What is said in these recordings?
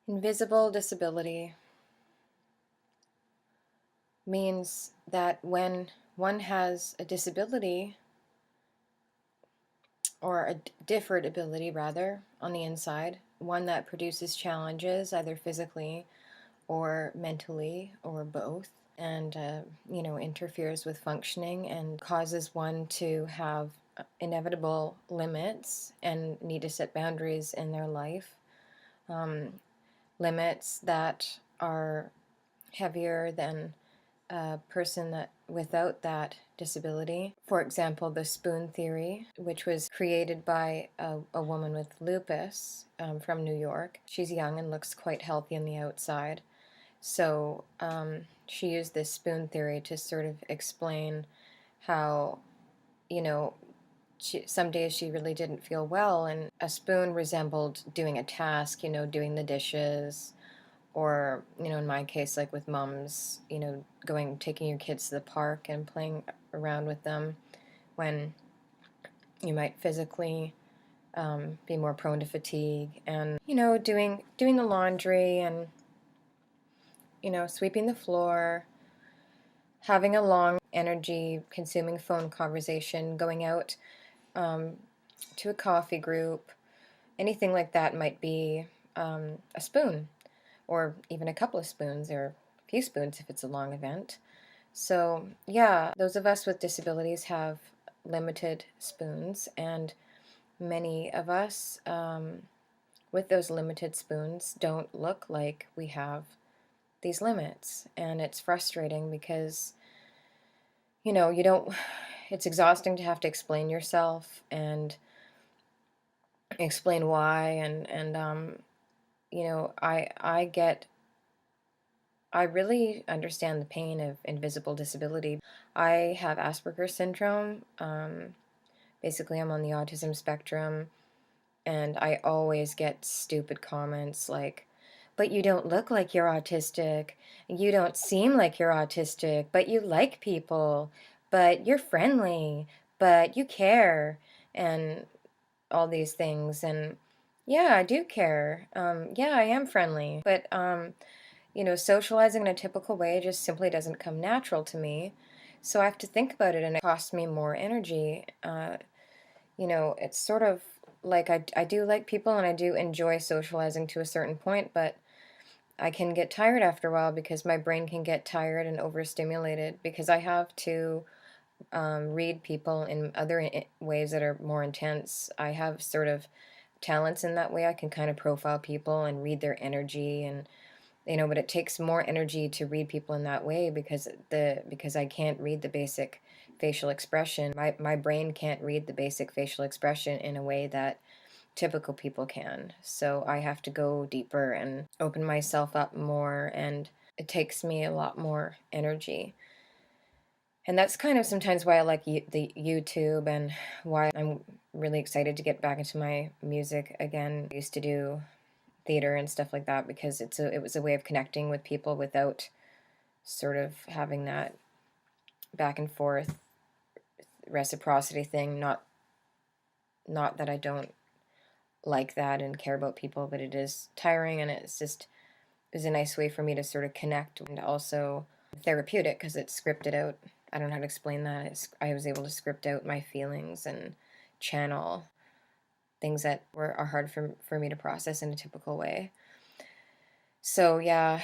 Invisible disability means that when one has a disability, or a differed ability rather, on the inside, one that produces challenges either physically or mentally or both, and interferes with functioning and causes one to have inevitable limits and need to set boundaries in their life. Limits that are heavier than a person that without that disability. For example, the spoon theory, which was created by a woman with lupus from New York. She's young and looks quite healthy on the outside. So she used this spoon theory to sort of explain how, you know, some days she really didn't feel well, and a spoon resembled doing a task, doing the dishes, or in my case, like with mums, taking your kids to the park and playing around with them, when you might physically be more prone to fatigue, and doing the laundry, and sweeping the floor, having a long energy consuming phone conversation, going out to a coffee group, anything like that might be a spoon, or even a couple of spoons, or a few spoons if it's a long event. So, yeah, those of us with disabilities have limited spoons, and many of us with those limited spoons don't look like we have these limits. And it's frustrating because, you don't, it's exhausting to have to explain yourself and explain why. I really understand the pain of invisible disability. I have Asperger's syndrome. Basically, I'm on the autism spectrum, and I always get stupid comments like, but you don't look like you're autistic. You don't seem like you're autistic, but you like people, but you're friendly, but you care, and all these things. And yeah, I do care. Yeah, I am friendly, but socializing in a typical way just simply doesn't come natural to me. So I have to think about it, and it costs me more energy. It's sort of like I do like people, and I do enjoy socializing to a certain point, but I can get tired after a while because my brain can get tired and overstimulated because I have to read people in other ways that are more intense. I have sort of talents in that way. I can kind of profile people and read their energy, and but it takes more energy to read people in that way because I can't read the basic facial expression. My brain can't read the basic facial expression in a way that typical people can. So I have to go deeper and open myself up more, and it takes me a lot more energy. And that's kind of sometimes why I like the YouTube, and why I'm really excited to get back into my music again. I used to do theater and stuff like that because it was a way of connecting with people without sort of having that back and forth reciprocity thing. Not that I don't like that and care about people, but it is tiring, and is a nice way for me to sort of connect, and also therapeutic because it's scripted out. I don't know how to explain that. I was able to script out my feelings and channel things that are hard for me to process in a typical way. So yeah,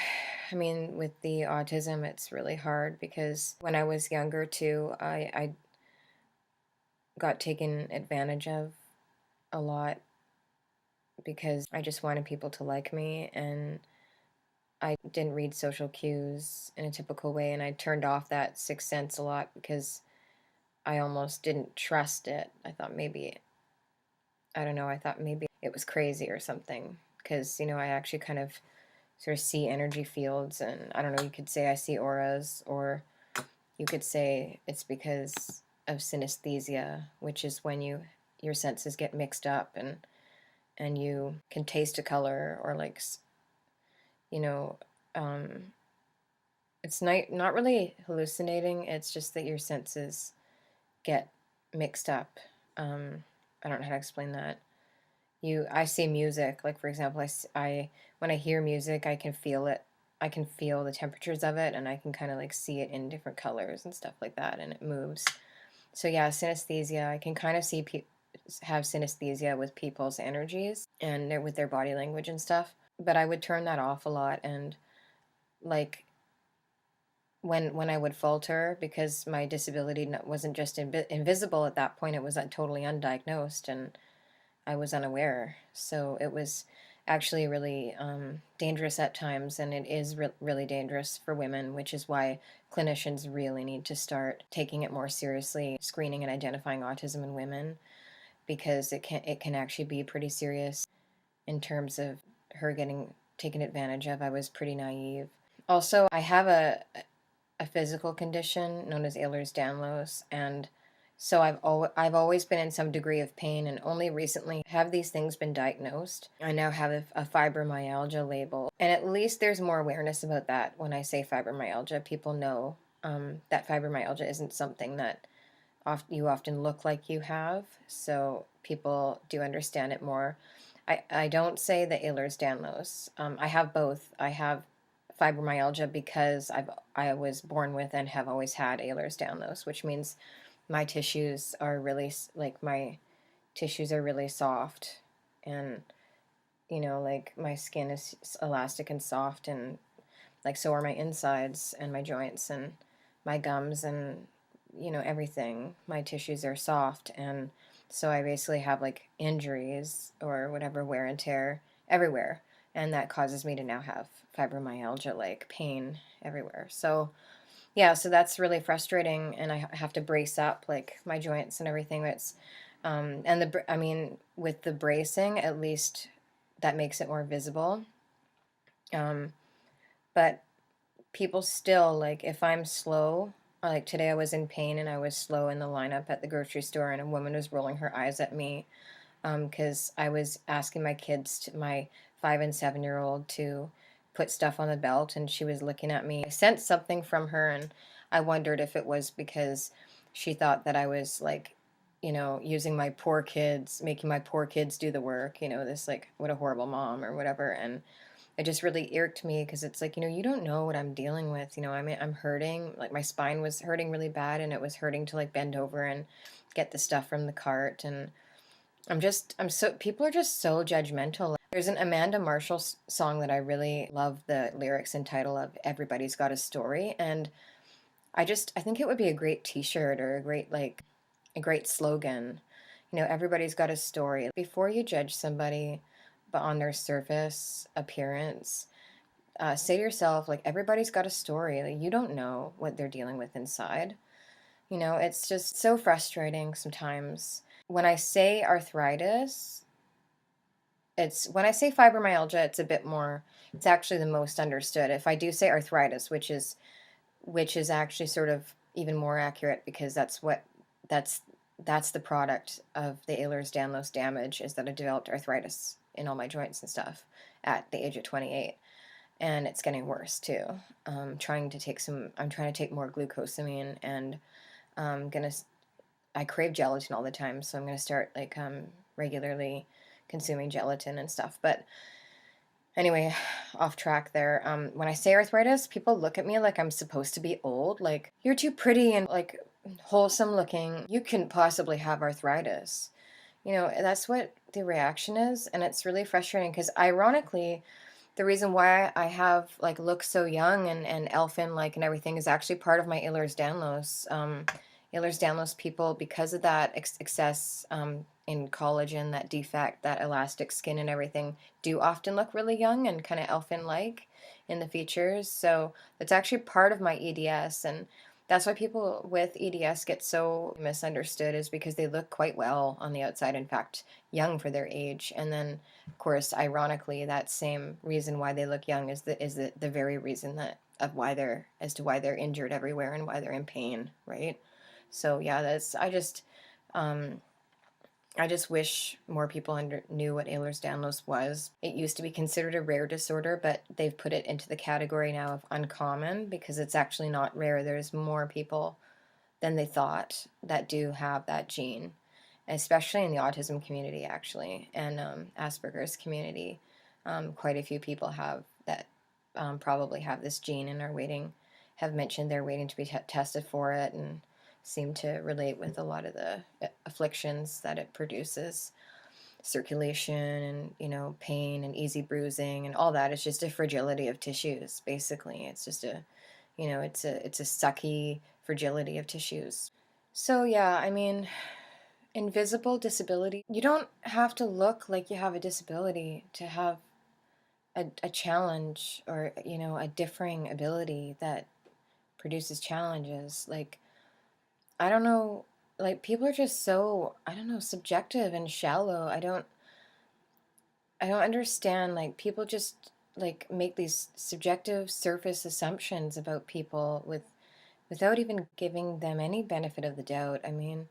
I mean, with the autism, it's really hard because when I was younger too, I got taken advantage of a lot because I just wanted people to like me, and I didn't read social cues in a typical way, and I turned off that sixth sense a lot because I almost didn't trust it. I thought maybe, I don't know, I thought maybe it was crazy or something because, I actually kind of sort of see energy fields, and I don't know, you could say I see auras, or you could say it's because of synesthesia, which is when your senses get mixed up, and you can taste a color, or like, you know, um, it's not really hallucinating. It's just that your senses get mixed up. I don't know how to explain that. I see music, like for example, when I hear music, I can feel it. I can feel the temperatures of it, and I can kind of like see it in different colors and stuff like that, and it moves. So yeah, synesthesia, I can kind of have synesthesia with people's energies and with their body language and stuff. But I would turn that off a lot, and like when I would falter because my disability wasn't just invisible at that point, it was totally undiagnosed, and I was unaware. So it was actually really dangerous at times, and it is really dangerous for women, which is why clinicians really need to start taking it more seriously, screening and identifying autism in women, because it can actually be pretty serious in terms of her getting taken advantage of. I was pretty naive. Also, I have a physical condition known as Ehlers-Danlos, and so I've always been in some degree of pain, and only recently have these things been diagnosed. I now have a fibromyalgia label, and at least there's more awareness about that. When I say fibromyalgia, people know that fibromyalgia isn't something that you often look like you have, so people do understand it more. I don't say the Ehlers-Danlos. I have both. I have fibromyalgia because I was born with and have always had Ehlers-Danlos, which means my tissues are really like my tissues are really soft, and like my skin is elastic and soft, and like so are my insides and my joints and my gums, and everything. My tissues are soft, and so I basically have like injuries or whatever, wear and tear everywhere, and that causes me to now have fibromyalgia, like pain everywhere. So yeah, so that's really frustrating, and I have to brace up like my joints and everything. That's and I mean, with the bracing, at least that makes it more visible. um, but people still, like, if I'm slow, like today I was in pain and I was slow in the lineup at the grocery store, and a woman was rolling her eyes at me because I was asking my kids, my 5 and 7-year-old, to put stuff on the belt, and she was looking at me. I sensed something from her, and I wondered if it was because she thought that I was like, using my poor kids, making my poor kids do the work, this, like, what a horrible mom or whatever. And it just really irked me because it's like, you don't know what I'm dealing with. I mean, I'm hurting. Like, my spine was hurting really bad, and it was hurting to like bend over and get the stuff from the cart. And people are just so judgmental. There's an Amanda Marshall song that I really love the lyrics and title of, Everybody's Got a Story. And I think it would be a great t-shirt, or a great slogan. Everybody's got a story. Before you judge somebody but on their surface appearance, say to yourself, like, everybody's got a story. Like, you don't know what they're dealing with inside. It's just so frustrating sometimes. When I say arthritis, when I say fibromyalgia, it's a bit more, it's actually the most understood. If I do say arthritis, which is actually sort of even more accurate, because that's that's the product of the Ehlers-Danlos damage, is that I developed arthritis in all my joints and stuff at the age of 28, and it's getting worse too. I'm trying to take more glucosamine, and I'm gonna I crave gelatin all the time, so I'm gonna start like regularly consuming gelatin and stuff. But anyway, off track there. When I say arthritis, people look at me like I'm supposed to be old. Like, you're too pretty and like wholesome looking. You couldn't possibly have arthritis. That's what the reaction is, and it's really frustrating because, ironically, the reason why I have like look so young and elfin like and everything is actually part of my Ehlers-Danlos. Ehlers-Danlos people, because of that excess in collagen, that defect, that elastic skin and everything, do often look really young and kind of elfin-like in the features. So that's actually part of my EDS, and that's why people with EDS get so misunderstood, is because they look quite well on the outside, in fact, young for their age. And then, of course, ironically, that same reason why they look young is the very reason as to why they're injured everywhere and why they're in pain, right? So yeah, um, I just wish more people knew what Ehlers-Danlos was. It used to be considered a rare disorder, but they've put it into the category now of uncommon, because it's actually not rare. There's more people than they thought that do have that gene. especially in the autism community, actually, and Asperger's community. Quite a few people have that, probably have this gene and are waiting, have mentioned they're waiting to be tested for it, and seem to relate with a lot of the afflictions that it produces, circulation and, pain and easy bruising and all that. It's just a fragility of tissues, basically. It's just a, it's a sucky fragility of tissues. So yeah, I mean, invisible disability, you don't have to look like you have a disability to have a challenge, or, a differing ability that produces challenges. Like, I don't know, like, people are just so, I don't know, subjective and shallow. I don't understand, like, people just, like, make these subjective surface assumptions about people without even giving them any benefit of the doubt. I mean,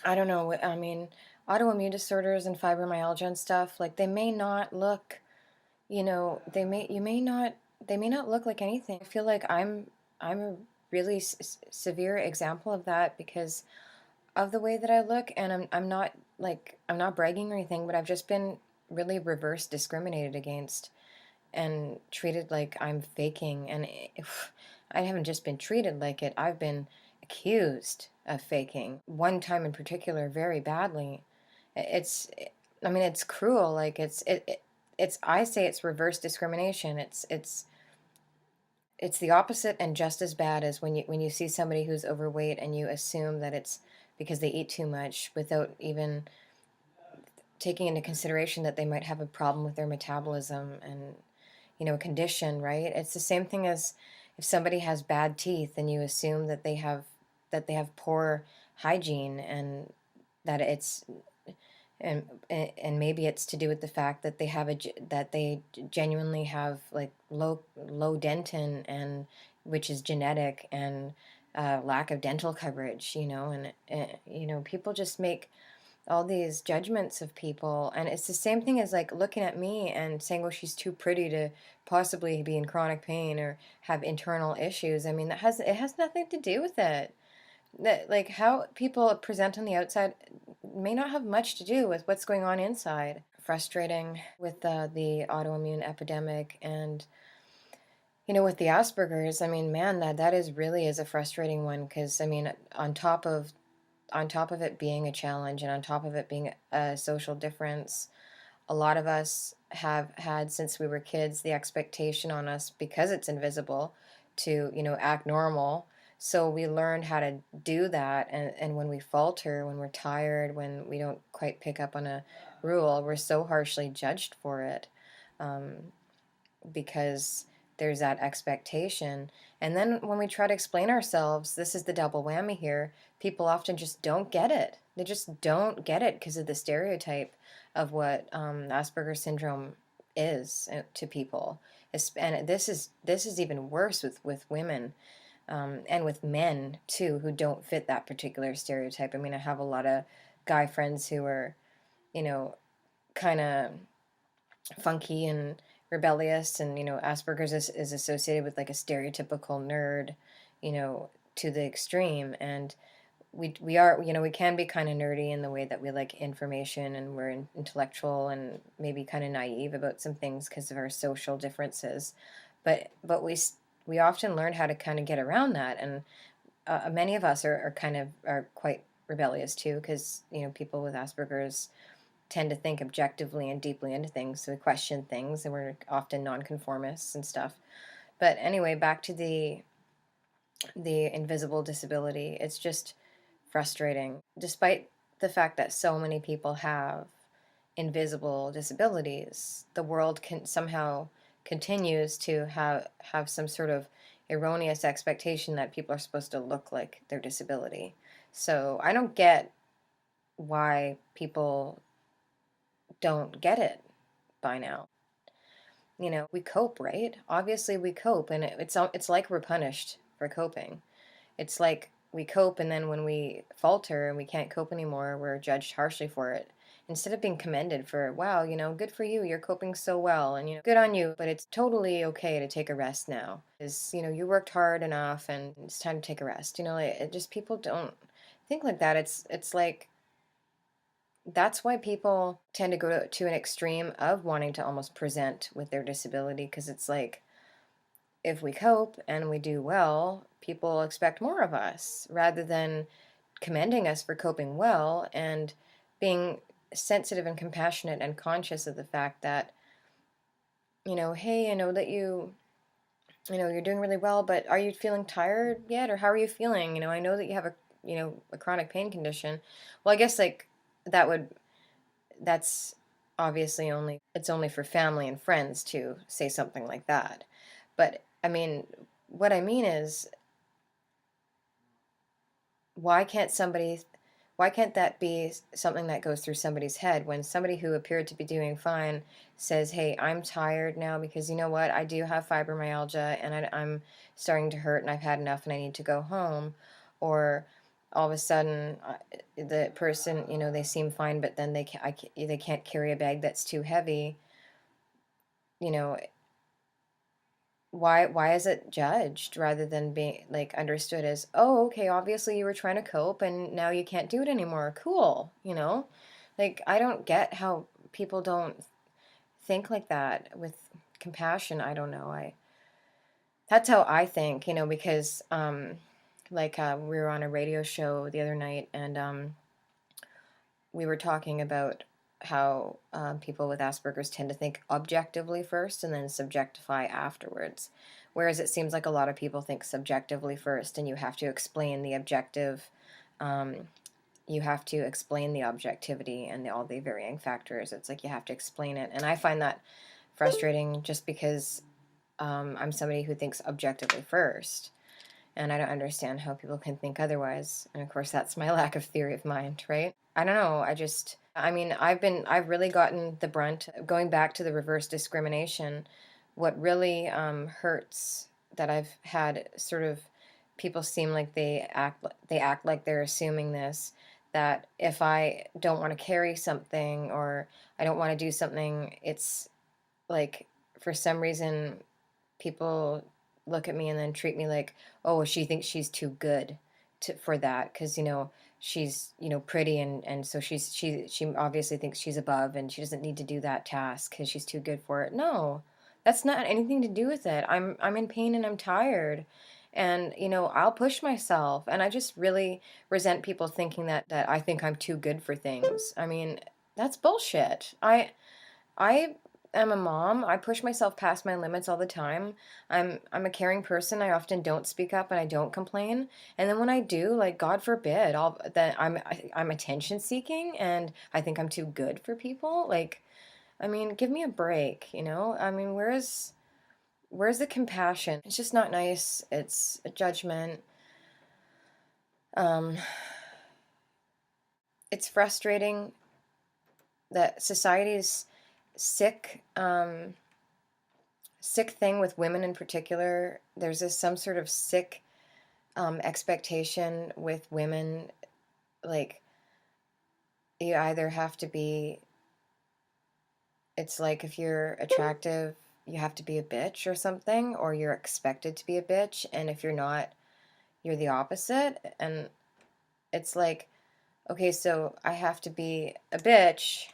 I don't know. I mean, autoimmune disorders and fibromyalgia and stuff, like, they may not look, they may not look like anything. I feel like I'm a really severe example of that because of the way that I look, and I'm not, like, I'm not bragging or anything, but I've just been really reverse discriminated against and treated like I'm faking. And I haven't just been treated like it, I've been accused of faking. One time in particular, very badly. It's, I mean, it's cruel. Like, it's, I say it's reverse discrimination. It's the opposite and just as bad as when you see somebody who's overweight and you assume that it's because they eat too much without even taking into consideration that they might have a problem with their metabolism and, a condition, right? It's the same thing as if somebody has bad teeth and you assume that they have poor hygiene, and that it's and maybe it's to do with the fact that that they genuinely have, like, low dentin, and which is genetic, and lack of dental coverage, and people just make all these judgments of people. And it's the same thing as, like, looking at me and saying, well, she's too pretty to possibly be in chronic pain or have internal issues. I mean, it has nothing to do with it. That, like, how people present on the outside may not have much to do with what's going on inside. Frustrating with the autoimmune epidemic, and, with the Asperger's. I mean, man, that is really is a frustrating one, because, I mean, on top of it being a challenge, and on top of it being a social difference, a lot of us have had, since we were kids, the expectation on us, because it's invisible, to, act normal. So we learned how to do that. And when we falter, when we're tired, when we don't quite pick up on a rule, we're so harshly judged for it, um, because there's that expectation. And then when we try to explain ourselves, this is the double whammy here. People often just don't get it. They just don't get it because of the stereotype of what Asperger's syndrome is to people. And this is even worse with women, and with men too, who don't fit that particular stereotype. I mean, I have a lot of guy friends who are, you know, kind of funky and rebellious, and, Asperger's is associated with, like, a stereotypical nerd, to the extreme. And we are, we can be kind of nerdy in the way that we like information, and we're intellectual and maybe kind of naive about some things because of our social differences. But we often learn how to kind of get around that. And many of us are quite rebellious too, because, people with Asperger's tend to think objectively and deeply into things, so we question things, and we're often nonconformists and stuff. But anyway, back to the invisible disability. It's just frustrating, despite the fact that so many people have invisible disabilities. The world can somehow continues to have some sort of erroneous expectation that people are supposed to look like their disability. So I don't get why people don't get it by now. We cope, right? Obviously we cope, and it's like we're punished for coping. It's like we cope, and then when we falter and we can't cope anymore, we're judged harshly for it. Instead of being commended for, wow, good for you, you're coping so well, and, good on you, but it's totally okay to take a rest now. Because, you worked hard enough and it's time to take a rest. It just, people don't think like that. It's like That's why people tend to go to an extreme of wanting to almost present with their disability, because it's like, if we cope and we do well, people expect more of us rather than commending us for coping well and being sensitive and compassionate and conscious of the fact that, hey, I know that you're doing really well, but are you feeling tired yet? Or how are you feeling? I know that you have a chronic pain condition. Well, I guess like that would, that's obviously only for family and friends to say something like that. But I mean, what I mean is, why can't somebody why can't that be something that goes through somebody's head when somebody who appeared to be doing fine says, hey, I'm tired now because you know what, I do have fibromyalgia and I'm starting to hurt and I've had enough and I need to go home. Or all of a sudden, the person, they seem fine, but then they can't carry a bag that's too heavy. you know why is it judged rather than being like understood as, oh, okay, obviously you were trying to cope and now you can't do it anymore, cool. Like, I don't get how people don't think like that with compassion. I don't know. I That's how I think, because like we were on a radio show the other night, and we were talking about how people with Asperger's tend to think objectively first and then subjectify afterwards. Whereas it seems like a lot of people think subjectively first, and you have to explain the objective, um, you have to explain the objectivity and all the varying factors. It's like you have to explain it. And I find that frustrating just because I'm somebody who thinks objectively first. And I don't understand how people can think otherwise. And of course, that's my lack of theory of mind, right? I don't know. I mean, I've really gotten the brunt going back to the reverse discrimination. What really hurts that I've had sort of people seem like they act like they're assuming this, that if I don't want to carry something or I don't want to do something, it's like for some reason people look at me and then treat me like, oh, she thinks she's too good for that because she's pretty, and so she obviously thinks she's above and she doesn't need to do that task because she's too good for it. No, that's not anything to do with it. I'm in pain and I'm tired, and I'll push myself, and I just really resent people thinking that I think I'm too good for things. I mean, that's bullshit. I am a mom. I push myself past my limits all the time. I'm a caring person. I often don't speak up and I don't complain. And then when I do, like, God forbid, I'm attention seeking and I think I'm too good for people. Like, I mean, give me a break. I mean, where's the compassion? It's just not nice. It's a judgment. Um it's frustrating that society's sick sick thing with women in particular. There's some sort of sick expectation with women, like you either have to be. It's like if you're attractive, you have to be a bitch or something, or you're expected to be a bitch, and if you're not, you're the opposite. And it's like, okay, so I have to be a bitch,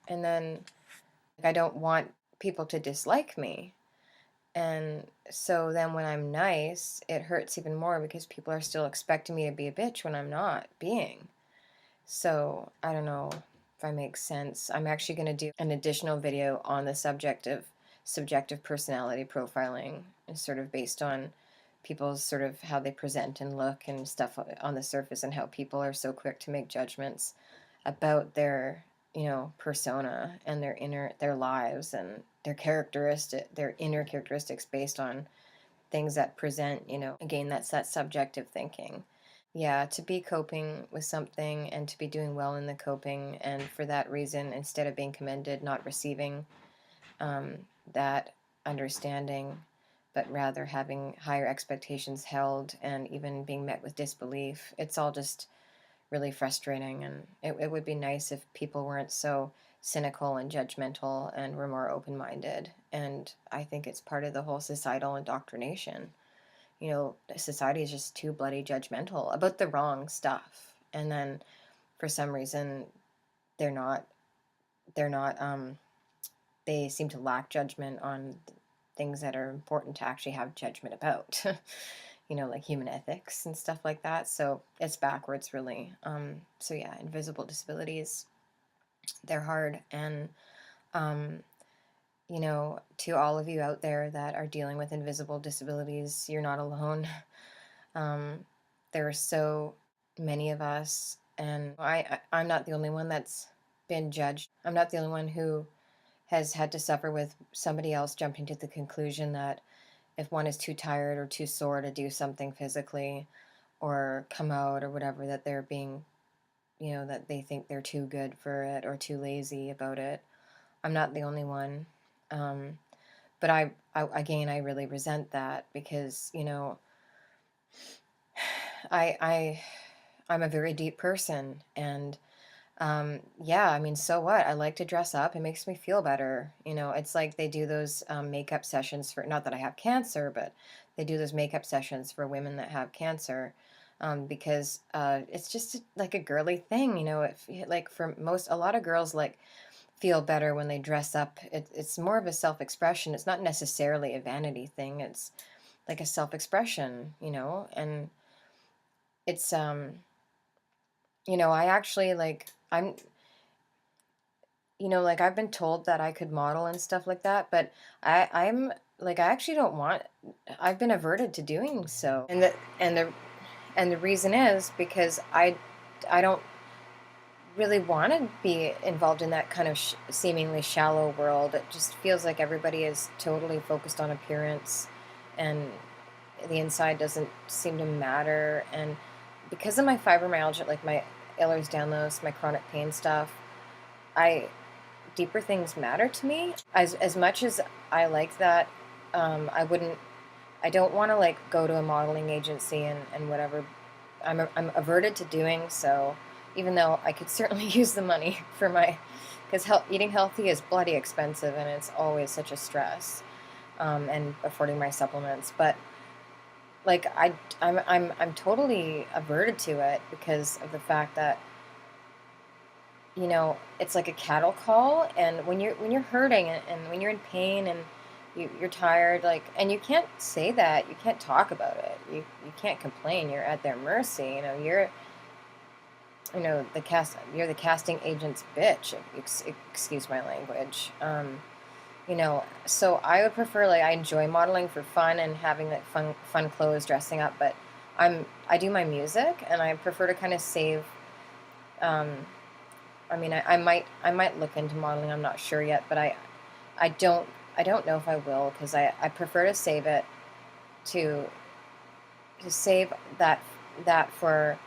and then I don't want people to dislike me. And so then when I'm nice, it hurts even more because people are still expecting me to be a bitch when I'm not being. So I don't know if I make sense. I'm actually going to do an additional video on the subject of subjective personality profiling, and sort of based on people's sort of how they present and look and stuff on the surface, and how people are so quick to make judgments about their persona and their lives and their inner characteristics based on things that present. Again, that's that subjective thinking. Yeah, to be coping with something and to be doing well in the coping, and for that reason, instead of being commended, not receiving um, that understanding, but rather having higher expectations held and even being met with disbelief. It's all just really frustrating, and it would be nice if people weren't so cynical and judgmental and were more open-minded. And I think it's part of the whole societal indoctrination. Society is just too bloody judgmental about the wrong stuff. And then for some reason they're not they're not they seem to lack judgment on things that are important to actually have judgment about. Like human ethics and stuff like that. So it's backwards, really. So yeah, invisible disabilities, they're hard. And, um, to all of you out there that are dealing with invisible disabilities, you're not alone. Um, there are so many of us, and I'm not the only one that's been judged. I'm not the only one who has had to suffer with somebody else jumping to the conclusion that if one is too tired or too sore to do something physically or come out or whatever, that they're being, that they think they're too good for it or too lazy about it. I'm not the only one. Um, but again, I really resent that because, I, I, I'm a very deep person, and yeah, I mean, so what? I like to dress up. It makes me feel better. It's like they do those makeup sessions for, not that I have cancer, but they do those makeup sessions for women that have cancer, because it's just like a girly thing. Like for a lot of girls like feel better when they dress up. It's more of a self-expression. It's not necessarily a vanity thing. It's like a self-expression, and it's, I actually like, like I've been told that I could model and stuff like that, but I'm like, I actually don't want, I've been averted to doing so. And the reason is because I don't really want to be involved in that kind of seemingly shallow world. It just feels like everybody is totally focused on appearance, and the inside doesn't seem to matter. And because of my fibromyalgia, like my Ehlers-Danlos, my chronic pain stuff, I deeper things matter to me. As much as I like that, I don't want to like go to a modeling agency and whatever. I'm averted to doing so, even though I could certainly use the money for because eating healthy is bloody expensive, and it's always such a stress, and affording my supplements. But like I'm totally averted to it because of the fact that it's like a cattle call. And when you're hurting, and when you're in pain, and you're tired, like, and you can't say that, you can't talk about it, you can't complain, you're at their mercy. You're the casting agent's bitch. Excuse my language. So I would prefer, like, I enjoy modeling for fun and having like fun clothes, dressing up, but I do my music, and I prefer to kind of save. um I mean, I might look into modeling. I'm not sure yet, but I don't I don't know if I will, because I prefer to save it, to save that for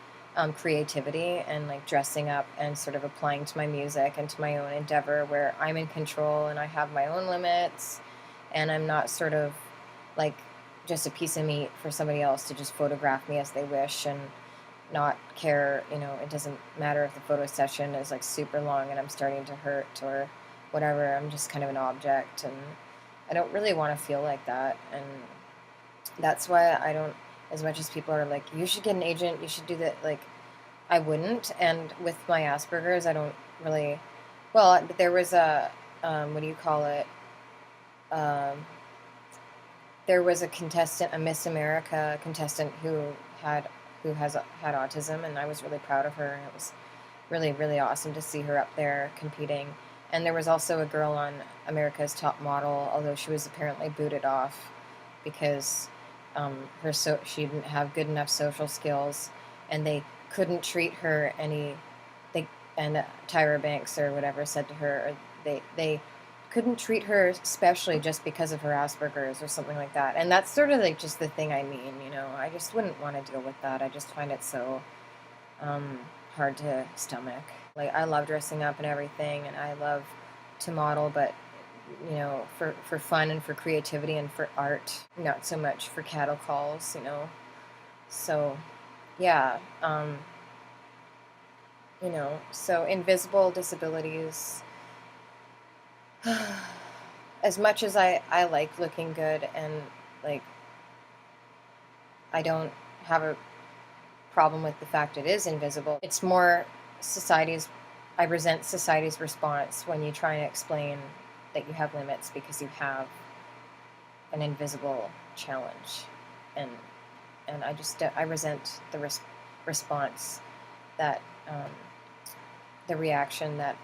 creativity and like dressing up and sort of applying to my music and to my own endeavor, where I'm in control and I have my own limits, and I'm not sort of like just a piece of meat for somebody else to just photograph me as they wish and not care. It doesn't matter if the photo session is like super long and I'm starting to hurt or whatever. I'm just kind of an object, and I don't really want to feel like that. And that's why I don't, as much as people are like, you should get an agent, you should do that, like, I wouldn't. And with my Asperger's, I don't really, well, but there was what do you call it? Um, there was a contestant, a Miss America contestant who had autism, and I was really proud of her, and it was really, really awesome to see her up there competing. And there was also a girl on America's Top Model, although she was apparently booted off because she didn't have good enough social skills, and they couldn't treat her any. They and Tyra Banks or whatever said to her, or they couldn't treat her specially just because of her Asperger's or something like that. And that's sort of like just the thing I mean. I just wouldn't want to deal with that. I just find it so um, hard to stomach. Like, I love dressing up and everything, and I love to model, but for fun and for creativity and for art, not so much for cattle calls. So, yeah, so invisible disabilities. As much as I like looking good, and like, I don't have a problem with the fact it is invisible. It's more society's I resent society's response when you try to explain that you have limits because you have an invisible challenge, and I resent the response that um, the reaction that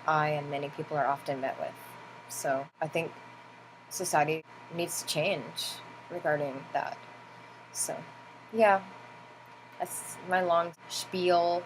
I and many people are often met with. So I think society needs to change regarding that. So yeah, that's my long spiel.